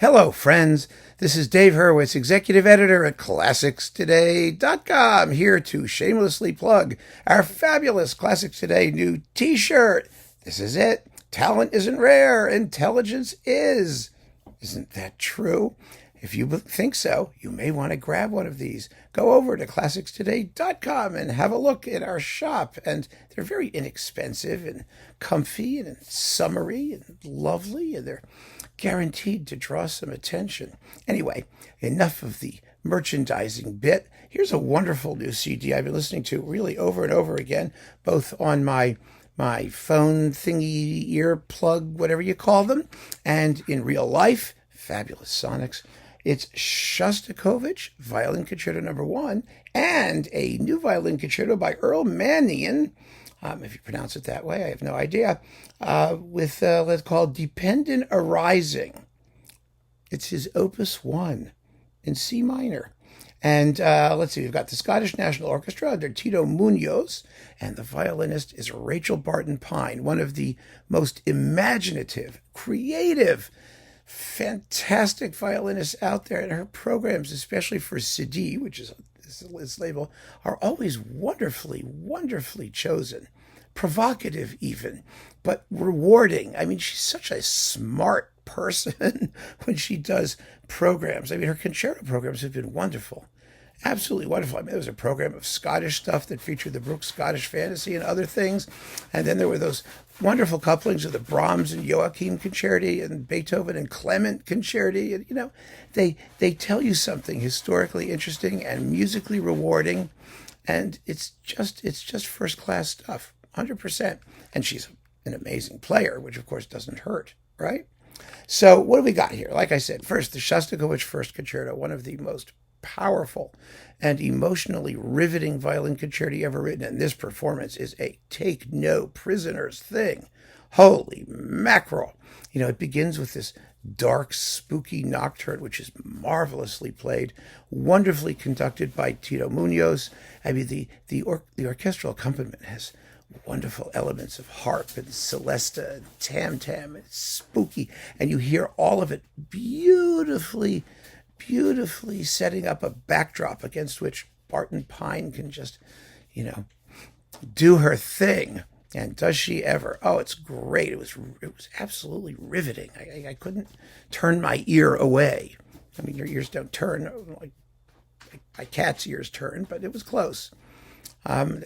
Hello, friends. This is Dave Hurwitz, executive editor at ClassicsToday.com, here to shamelessly plug our fabulous Classics Today new t-shirt. This is it. Talent isn't rare, intelligence is. Isn't that true? If you think so, you may want to grab one of these. Go over to ClassicsToday.com and have a look at our shop. And they're very inexpensive and comfy and summery and lovely, and they're guaranteed to draw some attention. Anyway, enough of the merchandising bit. Here's a wonderful new CD I've been listening to really over and over again, both on my phone thingy, ear plug, whatever you call them, and in real life. Fabulous sonics. It's Shostakovich Violin Concerto No. 1 and a new violin concerto by Earl Manion, if you pronounce it that way, I have no idea, with let's call it Dependent Arising. It's his Opus 1 in C minor. And let's see, we've got the Scottish National Orchestra under Tito Muñoz, and the violinist is Rachel Barton Pine, one of the most imaginative, creative, fantastic violinists out there, and her programs, especially for Cedille, which is this label, are always wonderfully, wonderfully chosen. Provocative even, but rewarding. I mean, she's such a smart person when she does programs. I mean, her concerto programs have been wonderful. Absolutely wonderful. I mean, there was a program of Scottish stuff that featured the Brooks Scottish Fantasy and other things. And then there were those wonderful couplings of the Brahms and Joachim Concerti and Beethoven and Clement Concerti. And, you know, they tell you something historically interesting and musically rewarding. And it's just first-class stuff, 100%. And she's an amazing player, which, of course, doesn't hurt, right? So what do we got here? Like I said, first, the Shostakovich First Concerto, one of the most powerful and emotionally riveting violin concerti ever written, and this performance is a take no prisoners thing. Holy mackerel. You know, it begins with this dark, spooky nocturne, which is marvelously played, wonderfully conducted by Tito Muñoz. I mean, the orchestral accompaniment has wonderful elements of harp and celesta and tam-tam. It's spooky, and you hear all of it beautifully setting up a backdrop against which Barton Pine can just, you know, do her thing. And does she ever? Oh, it's great. It was absolutely riveting. I couldn't turn my ear away. I mean, your ears don't turn like my cat's ears turn, but it was close.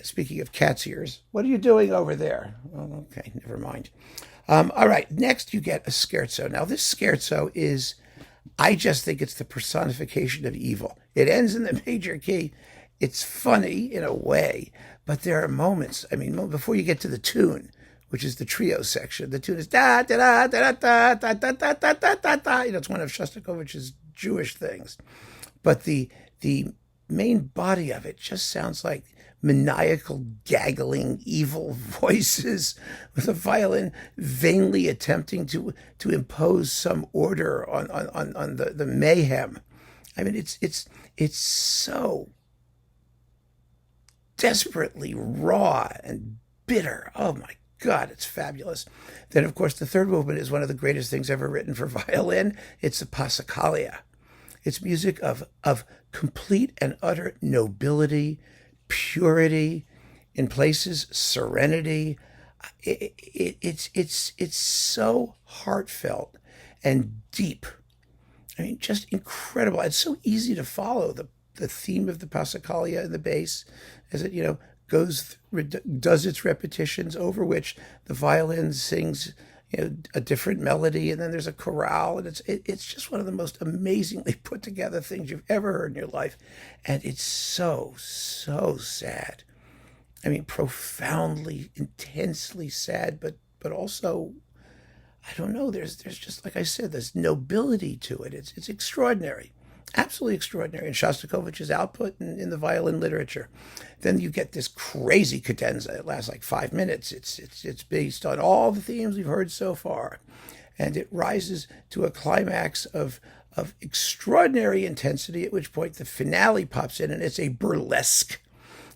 Speaking of cat's ears, what are you doing over there? Oh, okay, never mind. All right, next you get a scherzo. Now, this scherzo is, I just think it's the personification of evil. It ends in the major key. It's funny in a way, but there are moments. I mean, before you get to the tune, which is the trio section, the tune is da da da da da da da da da da da da. You know, it's one of Shostakovich's Jewish things, but the main body of it just sounds like maniacal, gaggling, evil voices with a violin vainly attempting to impose some order on the mayhem. I mean, it's so desperately raw and bitter. Oh my God, it's fabulous. Then, of course, the third movement is one of the greatest things ever written for violin. It's the Passacaglia. It's music of complete and utter nobility, purity, in places serenity. It's so heartfelt and deep. I mean, just incredible. It's so easy to follow the theme of the Passacaglia in the bass as it, you know, does its repetitions, over which the violin sings, you know, a different melody, and then there's a chorale, and it's just one of the most amazingly put together things you've ever heard in your life, and it's so sad. I mean, profoundly, intensely sad, but also, I don't know. There's just, like I said, there's nobility to it. It's extraordinary. Absolutely extraordinary in Shostakovich's output in the violin literature. Then you get this crazy cadenza. It lasts like 5 minutes. It's based on all the themes we've heard so far, and it rises to a climax of extraordinary intensity. At which point the finale pops in, and it's a burlesque.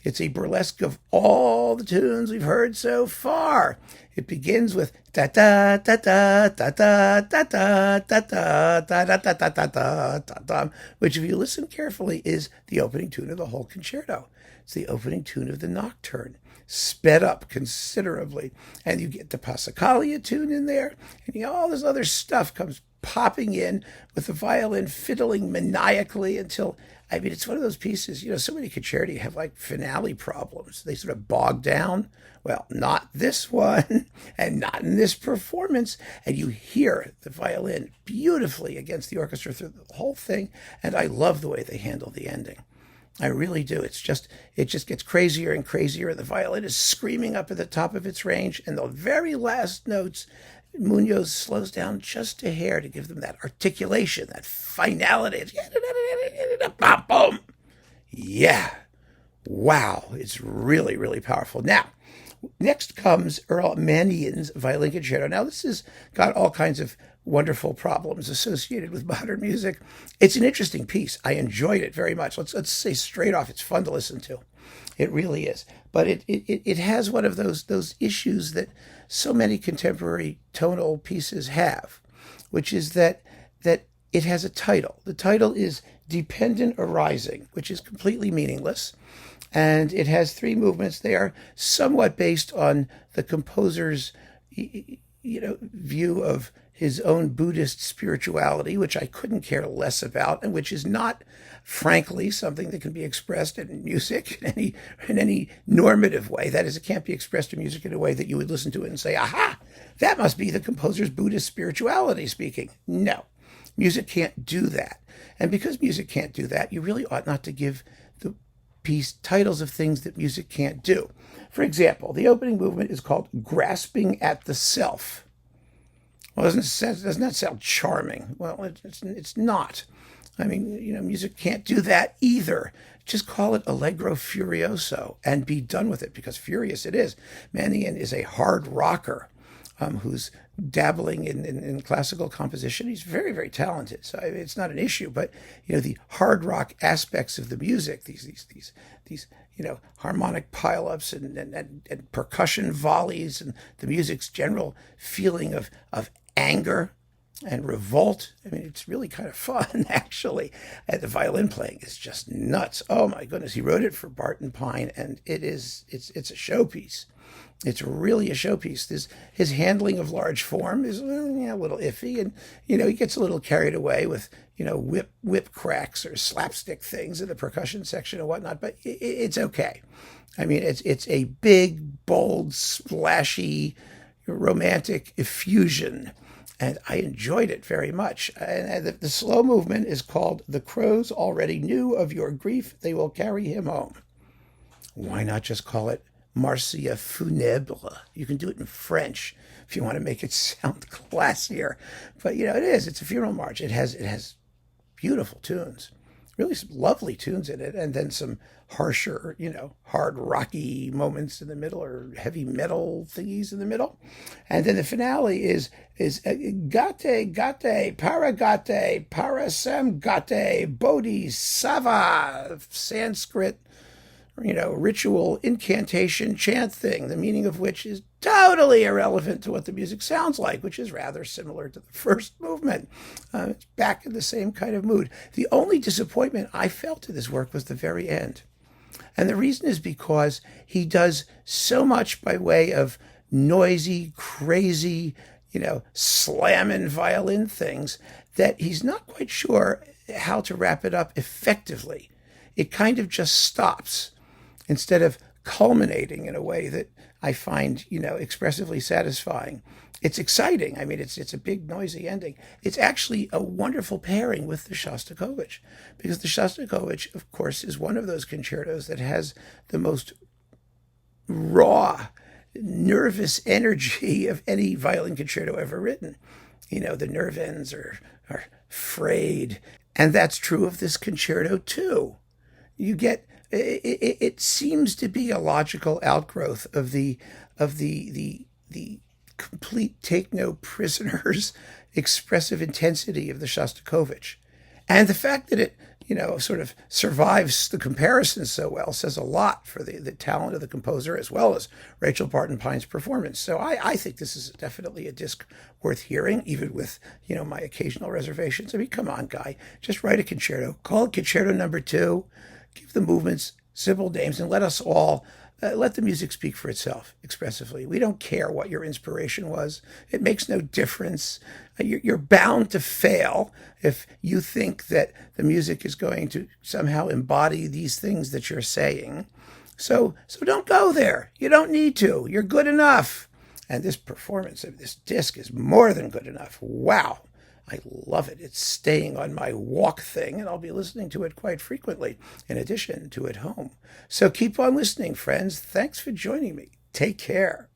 It's a burlesque of all the tunes we've heard so far. It begins with da da da da da da da da da da da da da da da da da, which, if you listen carefully, is the opening tune of the whole concerto. It's the opening tune of the nocturne, sped up considerably, and you get the Passacaglia tune in there, and all this other stuff comes popping in with the violin fiddling maniacally until, I mean, it's one of those pieces, so many concerti have like finale problems. They sort of bog down. Well, not this one, and not in this performance. And you hear the violin beautifully against the orchestra through the whole thing. And I love the way they handle the ending. I really do. It just gets crazier and crazier. And the violin is screaming up at the top of its range. And the very last notes, Muñoz slows down just a hair to give them that articulation, that finality. Boom. Yeah. Wow. It's really, really powerful. Now, next comes Earl Manion's Violin Concerto. Now, this has got all kinds of wonderful problems associated with modern music. It's an interesting piece. I enjoyed it very much. Let's say straight off, it's fun to listen to. It really is. But it has one of those issues that so many contemporary tonal pieces have, which is that it has a title. The title is Dependent Arising, which is completely meaningless. And it has 3 movements. They are somewhat based on the composer's, view of his own Buddhist spirituality, which I couldn't care less about, and which is not, frankly, something that can be expressed in music in any normative way. That is, it can't be expressed in music in a way that you would listen to it and say, aha, that must be the composer's Buddhist spirituality speaking. No, music can't do that. And because music can't do that, you really ought not to give the piece titles of things that music can't do. For example, the opening movement is called Grasping at the Self. Well, doesn't that sound charming? Well, it's not. I mean, music can't do that either. Just call it Allegro Furioso and be done with it, because furious it is. Maneein is a hard rocker who's dabbling in classical composition. He's very, very talented, so it's not an issue. But the hard rock aspects of the music, these harmonic pileups and percussion volleys, and the music's general feeling of anger and revolt. I mean, it's really kind of fun, actually. And the violin playing is just nuts. Oh my goodness, he wrote it for Barton Pine, and it's a showpiece. It's really a showpiece. His handling of large form is a little iffy, and he gets a little carried away with whip cracks or slapstick things in the percussion section and whatnot. But it's okay. I mean, it's a big, bold, splashy, romantic effusion, and I enjoyed it very much. And the slow movement is called "The Crows Already Knew of Your Grief; They Will Carry Him Home." Why not just call it Marcia Funèbre? You can do it in French if you want to make it sound classier. But it is. It's a funeral march. It has beautiful tunes, really some lovely tunes in it, and then some harsher, hard rocky moments in the middle, or heavy metal thingies in the middle. And then the finale is gate, paragate, parasam gate, bodhi, sava, Sanskrit, ritual incantation chant thing, the meaning of which is totally irrelevant to what the music sounds like, which is rather similar to the first movement. It's back in the same kind of mood. The only disappointment I felt to this work was the very end. And the reason is because he does so much by way of noisy, crazy, slamming violin things that he's not quite sure how to wrap it up effectively. It kind of just stops instead of culminating in a way that I find, expressively satisfying. It's exciting. I mean, it's a big, noisy ending. It's actually a wonderful pairing with the Shostakovich, because the Shostakovich, of course, is one of those concertos that has the most raw, nervous energy of any violin concerto ever written. The nerve ends are frayed. And that's true of this concerto, too. You get, it seems to be a logical outgrowth of the complete take no prisoners expressive intensity of the Shostakovich. And the fact that it, sort of survives the comparison so well says a lot for the talent of the composer as well as Rachel Barton Pine's performance. So I think this is definitely a disc worth hearing, even with, my occasional reservations. I mean, come on, guy. Just write a concerto. Call it Concerto Number 2. Give the movements simple names and let us all let the music speak for itself expressively. We don't care what your inspiration was. It makes no difference. You're bound to fail if you think that the music is going to somehow embody these things that you're saying. So don't go there. You don't need to. You're good enough. And this performance of this disc is more than good enough. Wow. I love it. It's staying on my walk thing, and I'll be listening to it quite frequently, in addition to at home. So keep on listening, friends. Thanks for joining me. Take care.